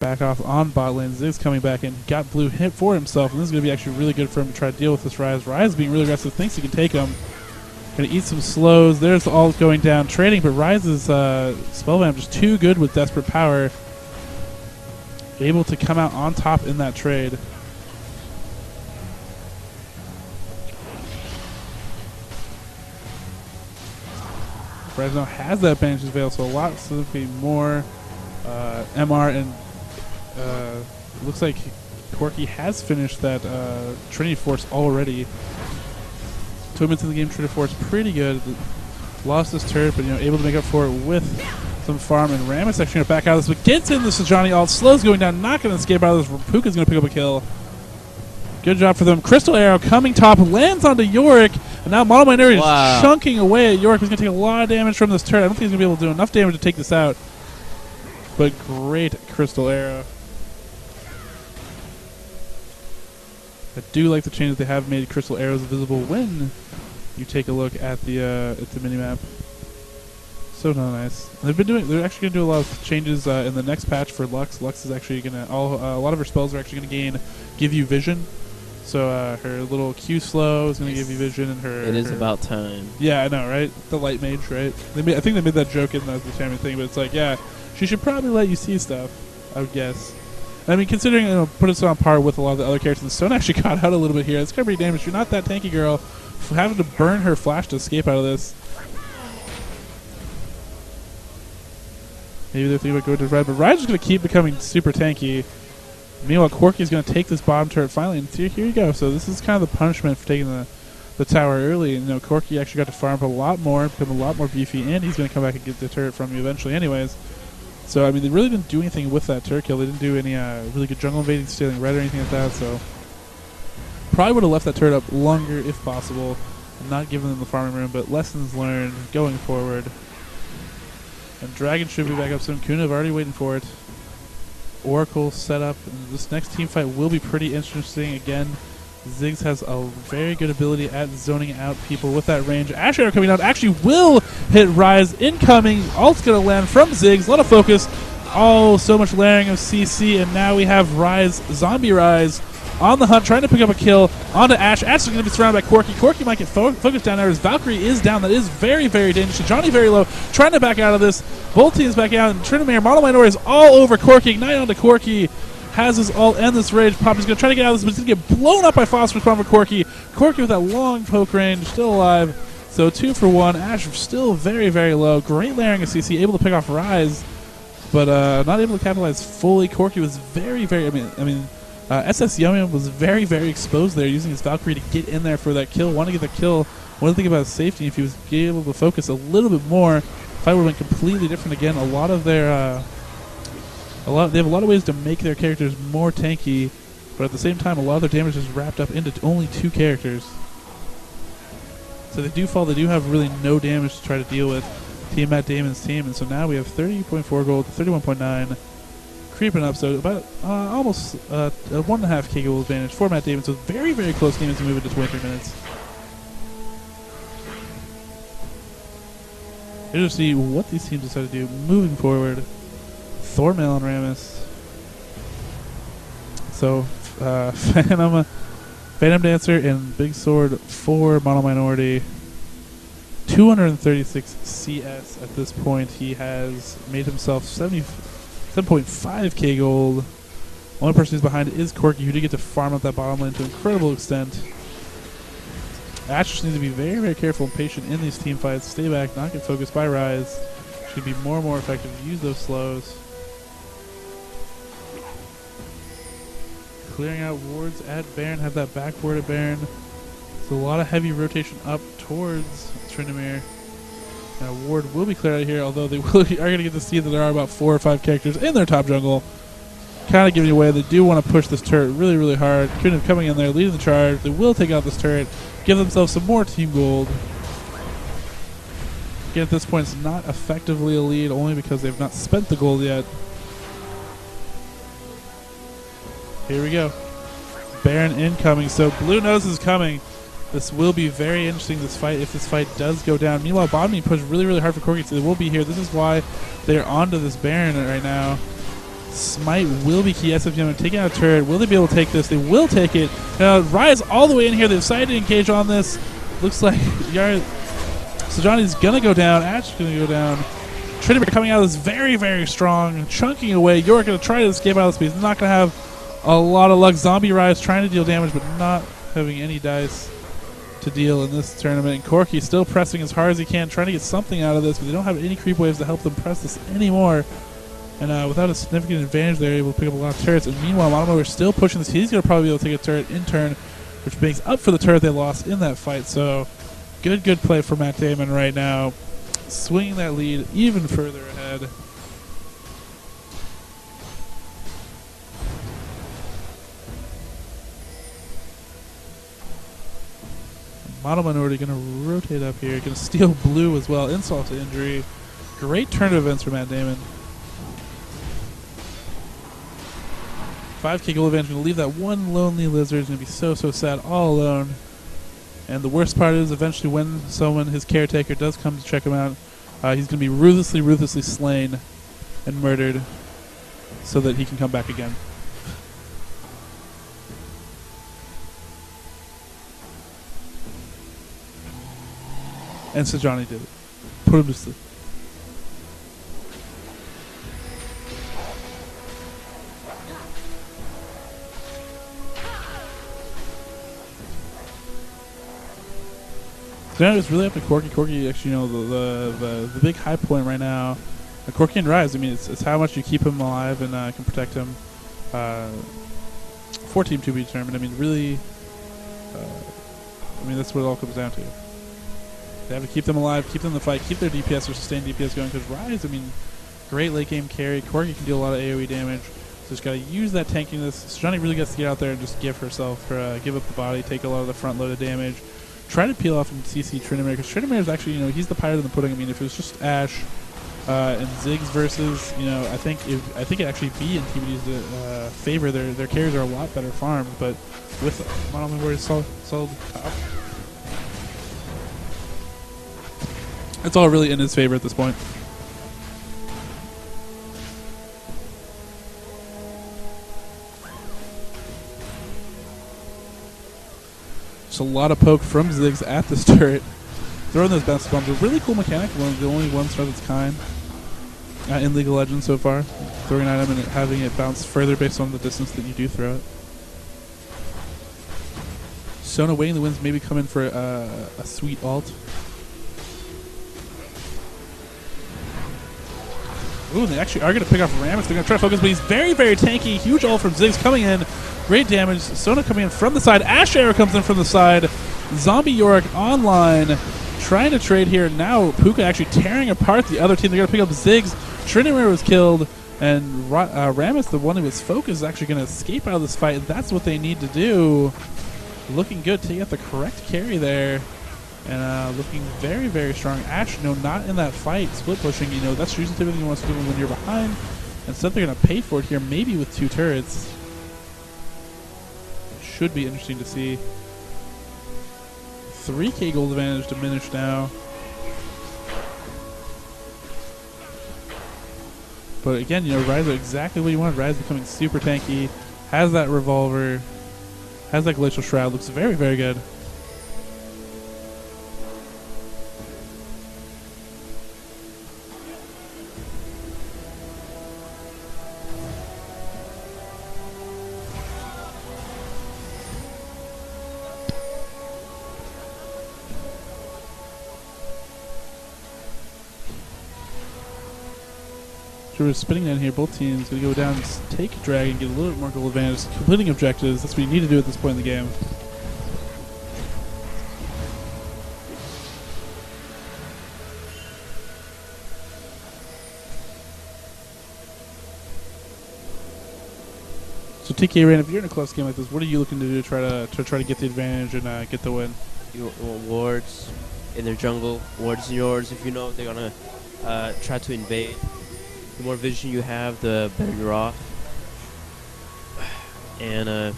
back off on bot lane. Ziggs coming back in. Got blue hit for himself, and this is going to be actually really good for him to try to deal with this Ryze. Ryze being really aggressive, thinks he can take him. Going to eat some slows. There's the ult going down, trading, but Ryze's Spellvamp just too good with Desperate Power. Able to come out on top in that trade. Ryze now has that Banishes Veil, so a lot significantly more MR, and looks like Corki has finished that Trinity Force already. 2 minutes in the game, Trinity Force pretty good. Lost this turret, but able to make up for it with some farm, and Rammus actually going to back out of this, but gets in the Sejani ult. Slow's going down, not going to escape out of this. Puka's going to pick up a kill. Good job for them. Crystal Arrow coming top, lands onto Yorick, and now Mono Minority is chunking away at Yorick. He's going to take a lot of damage from this turret. I don't think he's going to be able to do enough damage to take this out, but great Crystal Arrow. I do like the changes they have made Crystal Arrows visible when you take a look at the minimap. So nice. They're actually going to do a lot of changes in the next patch for Lux. Lux is actually going to a lot of her spells are actually going to give you vision. So her little Q slow is going to give you vision, and It is about time. Yeah, I know, right? The light mage, right? I think they made that joke in the champion thing, but it's like, yeah, she should probably let you see stuff, I would guess. I mean, considering put us on par with a lot of the other characters, and Stone actually got out a little bit here. It's going to be damage. You're not that tanky, girl. Having to burn her flash to escape out of this. Maybe they're thinking about going to Red, but Ride's going to keep becoming super tanky. Meanwhile, Corki's going to take this bottom turret finally, and here you go. So this is kind of the punishment for taking the tower early. And Corki actually got to farm up a lot more, become a lot more beefy, and he's going to come back and get the turret from you eventually anyways. So, I mean, they really didn't do anything with that turret kill. They didn't do any really good jungle invading, stealing red or anything like that, so probably would have left that turret up longer if possible and not given them the farming room, but lessons learned going forward. And Dragon should be back up soon. Kunav already waiting for it. Oracle set up. And this next team fight will be pretty interesting. Again, Ziggs has a very good ability at zoning out people with that range. Asher coming out actually will hit Ryze. Incoming. Ult's going to land from Ziggs. A lot of focus. Oh, so much layering of CC. And now we have Ryze, Zombie Ryze, on the hunt, trying to pick up a kill onto Ash. Ash is going to be surrounded by Corki. Corki might get focused down there as Valkyrie is down. That is very, very dangerous. Johnny very low, trying to back out of this. Both teams back out, and Trinamere, Mono Minority is all over Corki. Ignite onto Corki. Has this ult and this rage pop. He's going to try to get out of this, but he's going to get blown up by Phosphorus Bomb for Corki. Corki with that long poke range, still alive. So 2 for 1. Ash still very, very low. Great layering of CC, able to pick off Ryze, but not able to capitalize fully. Corki was very, very, SS Yum Yum was very, very exposed there, using his Valkyrie to get in there for that kill. Want to get the kill. Want to think about his safety. If he was able to focus a little bit more, fight would have been completely different. Again, a lot of their, they have a lot of ways to make their characters more tanky, but at the same time, a lot of their damage is wrapped up into only 2 characters. So they do fall. They do have really no damage to try to deal with Team Matt Damon's team, and so now we have 30.4 gold to 31.9. Creeping up, so about almost 1.5k gold advantage for Matt Damon. So very, very close game as we move into 23 minutes. Here to see what these teams decide to do moving forward. Thormail and Rammus. So Phantom Dancer and Big Sword for Mono Minority. 236 CS at this point. He has made himself 7.5k gold. Only person who's behind is Corki, who did get to farm up that bottom lane to an incredible extent. Ash just needs to be very, very careful and patient in these team fights. Stay back, not get focused by Ryze. Should be more and more effective to use those slows. Clearing out wards at Baron, have that back ward at Baron. So a lot of heavy rotation up towards Trinamere. Now ward will be cleared out here, although they are going to get to see that there are about 4 or 5 characters in their top jungle. Kind of giving you away. They do want to push this turret really, really hard. Kunin coming in there, leading the charge. They will take out this turret, give themselves some more team gold. Again, at this point, it's not effectively a lead, only because they've not spent the gold yet. Here we go. Baron incoming. So Blue Nose is coming. This will be very interesting, this fight, if this fight does go down. Meanwhile, bottom pushed really, really hard for Corki, so they will be here. This is why they're onto this Baron right now. Smite will be key. SFGM taking out a turret. Will they be able to take this? They will take it. Rise all the way in here. They've decided to engage on this. Looks like Sejani's going to go down. Ash is going to go down. Trinity coming out of this very, very strong. Chunking away. You're going to try to escape out of this, but he's not going to have a lot of luck. Zombie Rise trying to deal damage, but not having any dice to deal in this tournament. And Corky still pressing as hard as he can, trying to get something out of this, but they don't have any creep waves to help them press this anymore. And without a significant advantage, they're able to pick up a lot of turrets. And meanwhile, Monomo is still pushing this. He's going to probably be able to take a turret in turn, which makes up for the turret they lost in that fight. So good play for Matt Damon right now, swinging that lead even further ahead. Model Minority going to rotate up here, going to steal blue as well. Insult to injury. Great turn of events for Matt Damon. 5k gold advantage, going to leave that one lonely lizard. He's going to be so sad all alone. And the worst part is eventually when someone, his caretaker, does come to check him out, he's going to be ruthlessly slain and murdered so that he can come back again. And Sejani did it. Put him to sleep. Sejani is really up to Corky. Corky, actually, the big high point right now. Corky and Rise. I mean, it's how much you keep him alive and can protect him. For Team 2 be determined. I mean, really. That's what it all comes down to. They have to keep them alive, keep them in the fight, keep their DPS or sustained DPS going. Because Rise, great late game carry. Corky can deal a lot of AoE damage. So just got to use that tankiness. Sejani really gets to get out there and just give herself, give up the body, take a lot of the front loaded damage. Try to peel off and CC Trinamere, because Trinamere is actually, he's the pirate in the pudding. I mean, if it was just Ash and Ziggs versus, I think it actually be in TBD's favor. Their carries are a lot better farmed, but with Mono Warriors solid top. It's all really in his favor at this point. Just a lot of poke from Ziggs at this turret. Throwing those bounce bombs. A really cool mechanic. One of the only ones of its kind in League of Legends so far. Throwing an item and having it bounce further based on the distance that you do throw it. Sona waiting the winds, maybe come in for a sweet ult. Ooh, they actually are going to pick off Rammus. They're going to try to focus, but he's very tanky. Huge ult from Ziggs coming in. Great damage. Sona coming in from the side. Ash Arrow comes in from the side. Zombie Yorick online. Trying to trade here. Now Puka actually tearing apart the other team. They're going to pick up Ziggs. Trinamere was killed. And Rammus, the one who was focused, is actually going to escape out of this fight. That's what they need to do. Looking good. Taking out the correct carry there. And looking very strong. Ash, not in that fight. Split pushing, that's usually typically wants to do when you're behind. Instead, they're going to pay for it here, maybe with 2 turrets. Should be interesting to see. 3k gold advantage diminished now. But again, Rise are exactly what you want. Rise becoming super tanky. Has that revolver. Has that glacial shroud. Looks very good. So we're spinning down here. Both teams going to go down and take a dragon, get a little bit more gold advantage, completing objectives. That's what you need to do at this point in the game. So TK Rain, if you're in a close game like this, what are you looking to do to try to get the advantage and get the win? You want wards in their jungle, wards in yours. If you know they're gonna try to invade, the more vision you have, the better you're off. And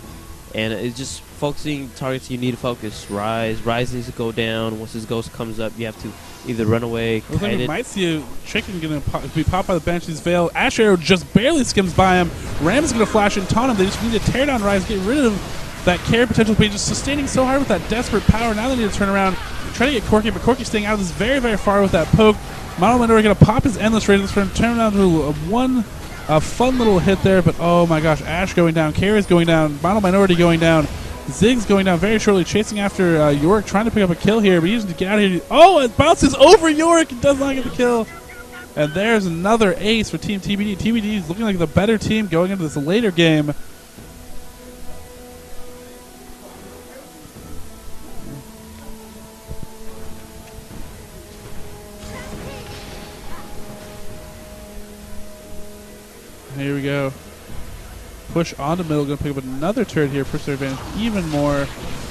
it's just focusing targets you need to focus. Rise needs to go down. Once his ghost comes up, you have to either run away, Looks like kite we it. might see a chicken gonna be popped by the Banshee's Veil. Ash Arrow just barely skims by him. Ram is gonna flash and taunt him. They just need to tear down Rise, get rid of that carry potential, but he's just sustaining so hard with that desperate power. Now they need to turn around, try to get Corky, but Corky's staying out of this very, very far with that poke. Mono Minority gonna pop his Endless Rage. Let's turn around to a fun little hit there, but oh my gosh, Ash going down, Carrie's going down, Mono Minority going down, Zig's going down very shortly, chasing after Yorick, trying to pick up a kill here, but he needs to get out of here. Oh, it bounces over Yorick, it does not get the kill. And there's another ace for Team TBD. TBD is looking like the better team going into this later game. Here we go. Push onto middle, going to pick up another turret here, push their advantage even more.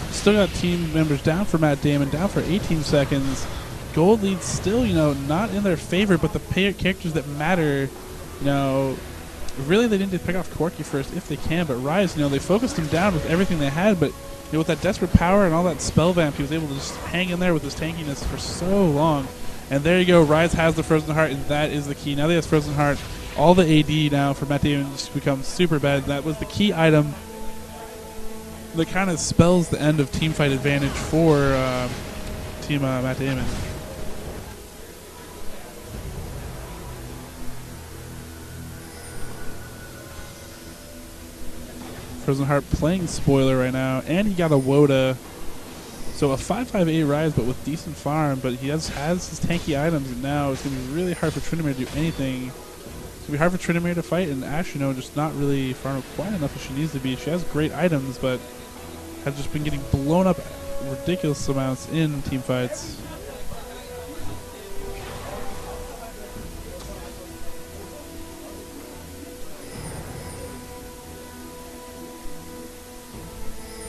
Still got team members down for Matt Damon, down for 18 seconds. Gold leads still, not in their favor, but the characters that matter, really they need to pick off Corky first if they can, but Rise, they focused him down with everything they had, but with that desperate power and all that spell vamp, he was able to just hang in there with his tankiness for so long. And there you go, Rise has the Frozen Heart, and that is the key. Now that he has Frozen Heart, all the AD now for Matt Damon just becomes super bad. That was the key item that kind of spells the end of teamfight advantage for Team Matt Damon. Frozen Heart playing spoiler right now, and he got a Woda. So a 5/5/8 Rise, but with decent farm, but he has his tanky items, and now it's going to be really hard for Tryndamere to do anything. It's going to be hard for Tryndamere to fight, and Ash, just not really farming quite enough as she needs to be. She has great items, but has just been getting blown up ridiculous amounts in team fights.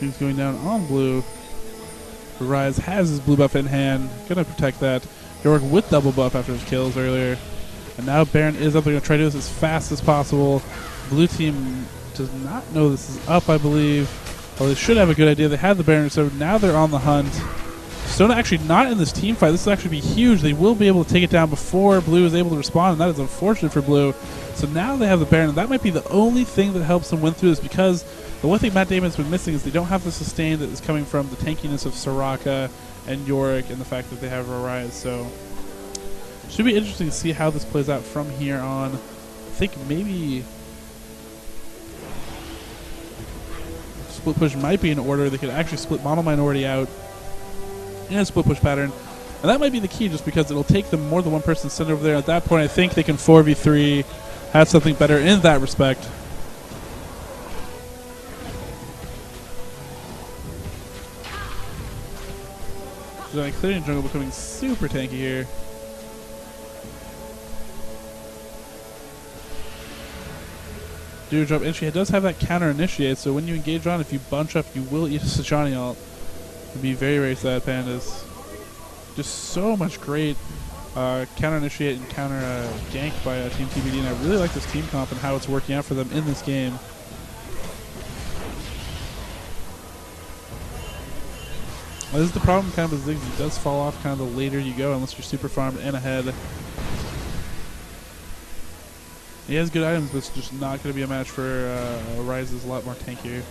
He's going down on blue. Rise has his blue buff in hand. Gonna protect that. Yorick with double buff after his kills earlier. And now Baron is up. They're gonna try to do this as fast as possible. Blue team does not know this is up, I believe. Well, they should have a good idea. They have the Baron, so now they're on the hunt. Stone actually not in this team fight. This will actually be huge. They will be able to take it down before Blue is able to respond, and that is unfortunate for Blue. So now they have the Baron, and that might be the only thing that helps them win through this, because the one thing Matt Damon's been missing is they don't have the sustain that is coming from the tankiness of Soraka and Yorick and the fact that they have Rise. So should be interesting to see how this plays out from here on. I think maybe split push might be in order. They could actually split Mono Minority out in a split push pattern. And that might be the key, just because it'll take them more than one person to send over there. At that point, I think they can 4v3, have something better in that respect. So clearing jungle becoming super tanky here. Drop, and she does have that counter initiate, so when you engage on, if you bunch up, you will eat a Sejani ult. It'd be very, very sad, Pandas. Just so much great counter initiate and counter gank by Team TBD, and I really like this team comp and how it's working out for them in this game. Well, this is the problem kind of with Ziggs. He does fall off kind of the later you go, unless you're super farmed and ahead. He has good items, but it's just not going to be a match for Rise. Is a lot more tankier.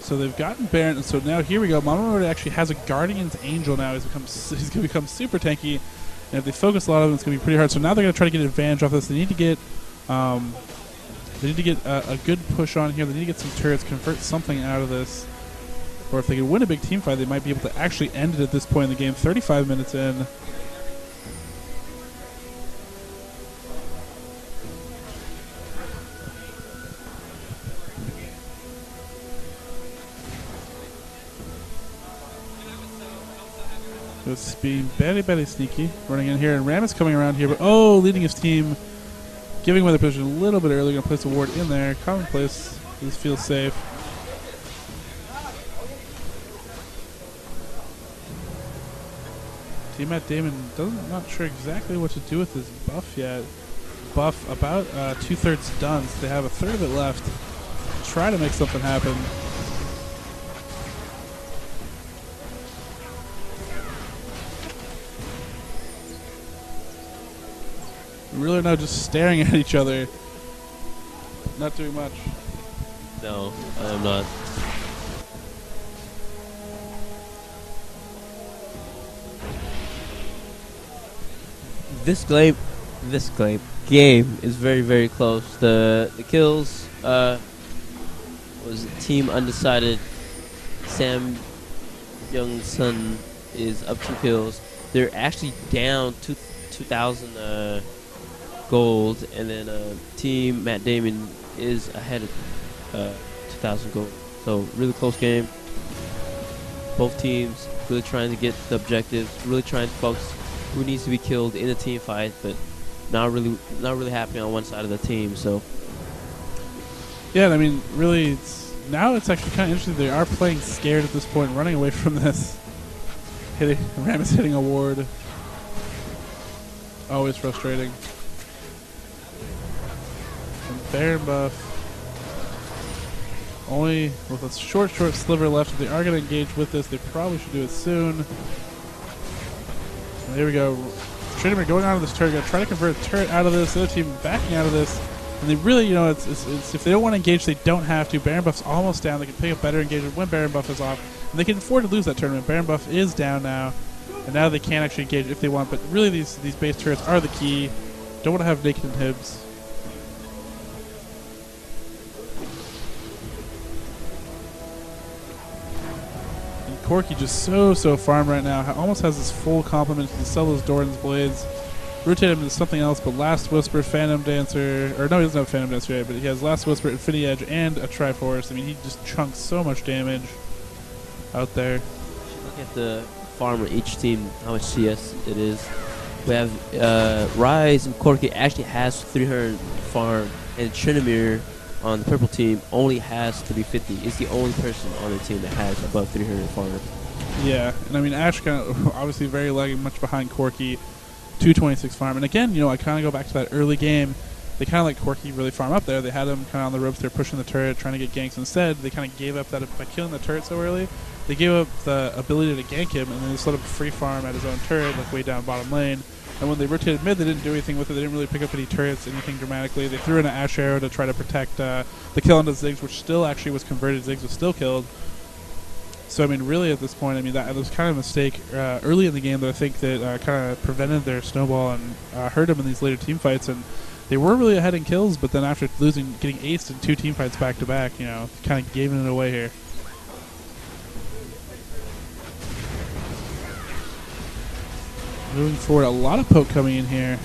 So they've gotten Baron, and so now here we go. Mono actually has a Guardian's Angel now. He's going to become super tanky, and if they focus a lot of them, it's going to be pretty hard. So now they're going to try to get advantage off this. They need to get a good push on here. They need to get some turrets, convert something out of this. Or if they can win a big team fight, they might be able to actually end it at this point in the game. 35 minutes in. So it's being very, very sneaky. Running in here, and Ram is coming around here, but leading his team. Giving away the position a little bit early. Going to place a ward in there. Commonplace. This feels safe. Team Matt Damon not sure exactly what to do with his buff yet. Buff about 2/3 done, so they have a third of it left. Try to make something happen. really now just staring at each other. Not doing much. No, I am not. This game is very, very close. The kills was team undecided. Sam Young-sun is up 2 kills. They're actually down 2,000 gold, and then team Matt Damon is ahead of 2,000 gold. So really close game. Both teams really trying to get the objectives, really trying to focus who needs to be killed in a team fight, but not really happening on one side of the team. So yeah, I mean, really, now it's actually kind of interesting. They are playing scared at this point, running away from this. Ram is hitting a ward. Always frustrating. And Baron buff. Only with a short sliver left. If they are going to engage with this, they probably should do it soon. And here we go. Trinity going out of this turret. Going to try to convert a turret out of this. The other team backing out of this. And they really, you know, it's if they don't want to engage, they don't have to. Baron buff's almost down. They can pick up better engagement when Baron buff is off. And they can afford to lose that tournament. Baron buff is down now. And now they can actually engage if they want. But really, these base turrets are the key. Don't want to have naked inhibs. And Corky just so farm right now. Almost has his full complement. He can sell those Doran's blades. Rotate him into something else, but Last Whisper, Phantom Dancer, or no, he doesn't have Phantom Dancer yet, but he has Last Whisper, Infinity Edge, and a Triforce. I mean, he just chunks so much damage out there. Look at the farm of each team, how much CS it is. We have Rise and Corky actually has 300 farm, and Trinamir on the purple team only has 350. Is the only person on the team that has above 300 farm. Yeah, and I mean, Ash kind of obviously very lagging, much behind Corky. 226 farm. And again, you know, I kind of go back to that early game. They kind of let Corky really farm up there. They had him kind of on the ropes. They're pushing the turret, trying to get ganks. Instead, they kind of gave up that by killing the turret so early. They gave up the ability to gank him, and then just let him free farm at his own turret, like way down bottom lane. And when they rotated mid, they didn't do anything with it. They didn't really pick up any turrets, anything dramatically. They threw in an Ash Arrow to try to protect the kill onto Ziggs, which still actually was converted. Ziggs was still killed. So, I mean, really at this point, I mean, that was kind of a mistake early in the game that I think that kind of prevented their snowball and hurt them in these later team fights. And they were really ahead in kills, but then after getting aced in 2 team fights back-to-back, you know, kind of giving it away here. Moving forward, a lot of poke coming in here.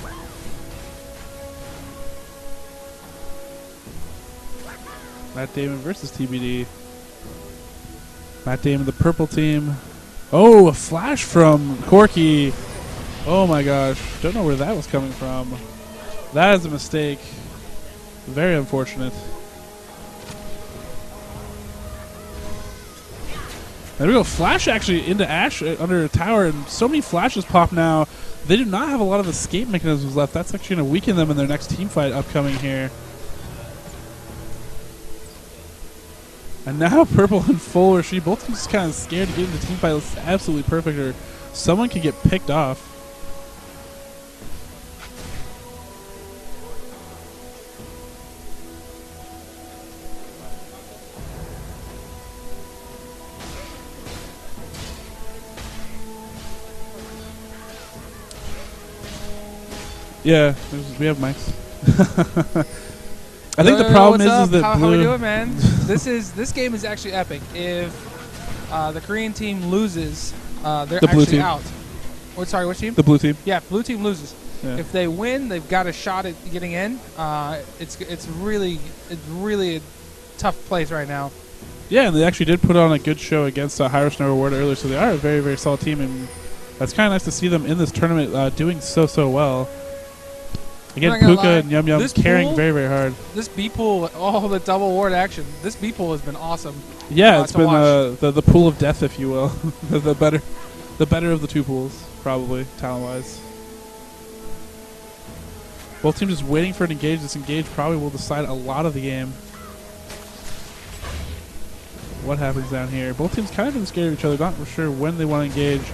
Matt Damon versus TBD. Matt Damon, the purple team. Oh, a flash from Corky. Oh my gosh. Don't know where that was coming from. That is a mistake. Very unfortunate. There we go. Flash actually into Ash under a tower, and so many flashes pop now. They do not have a lot of escape mechanisms left. That's actually going to weaken them in their next team fight upcoming here. And now purple and full retreat. Both teams just kind of scared to get into team fight. It's absolutely perfect, or someone could get picked off. Yeah, we have mics. I think the problem is that how we doing, man? This game is actually epic. If the Korean team loses, they're actually out. Oh, sorry, which team? The blue team. Yeah, blue team loses. Yeah. If they win, they've got a shot at getting in. It's really a tough place right now. Yeah, and they actually did put on a good show against Hyros No Reward earlier, so they are a very, very solid team, and that's kind of nice to see them in this tournament doing so well. Again, Puka and Yum Yum carrying very, very hard. This B pool, all the double ward action. This B pool has been awesome. Yeah, it's been the pool of death, if you will. the better of the 2 pools, probably talent wise. Both teams just waiting for an engage. This engage probably will decide a lot of the game. What happens down here? Both teams kind of scared of each other. Not sure when they want to engage.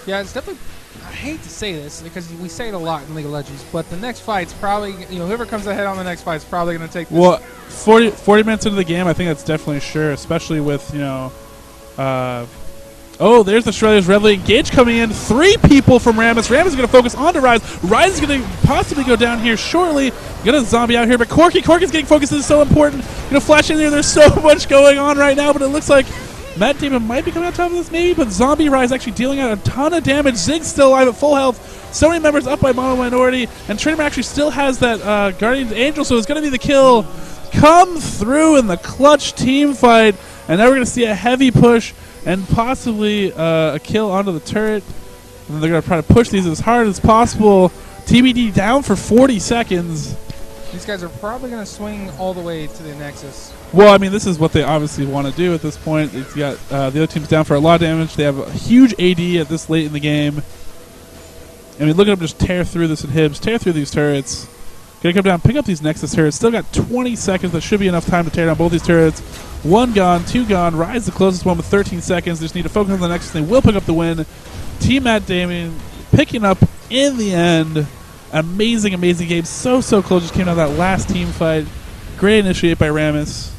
Yeah, it's definitely. hate to say this because we say it a lot in League of Legends, but the next fight's probably, whoever comes ahead on the next fight's probably going to take this. Well, 40 minutes into the game, I think that's definitely sure, especially with, oh, there's Australia's Reveille Engage coming in. 3 people from Rammus. Rammus is going to focus on to Rise. Rise is going to possibly go down here shortly. Got a zombie out here, but Corky's getting focused. This is so important. Going to flash in there. There's so much going on right now, but it looks like Matt Damon might be coming on top of this maybe, but Zombie Rise actually dealing out a ton of damage. Zig's still alive at full health. So many members up by Mono Minority, and Trainer actually still has that Guardian's Angel, so it's going to be the kill. Come through in the clutch team fight, and now we're going to see a heavy push and possibly a kill onto the turret. And then they're going to try to push these as hard as possible. TBD down for 40 seconds. These guys are probably going to swing all the way to the Nexus. Well, I mean, this is what they obviously want to do at this point. It's got the other team's down for a lot of damage. They have a huge AD at this late in the game. I mean, look at them just tear through this inhibs, tear through these turrets. Gonna come down, pick up these Nexus turrets. Still got 20 seconds. That should be enough time to tear down both these turrets. 1 gone, 2 gone. Rise the closest one with 13 seconds. They just need to focus on the Nexus. They will pick up the win. Team Matt Damon picking up in the end. Amazing, amazing game. So close. Just came out of that last team fight. Great initiate by Rammus.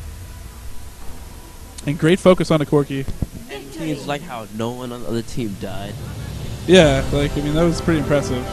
And great focus on the Corky. And it's like how no one on the other team died. Yeah, I mean, that was pretty impressive.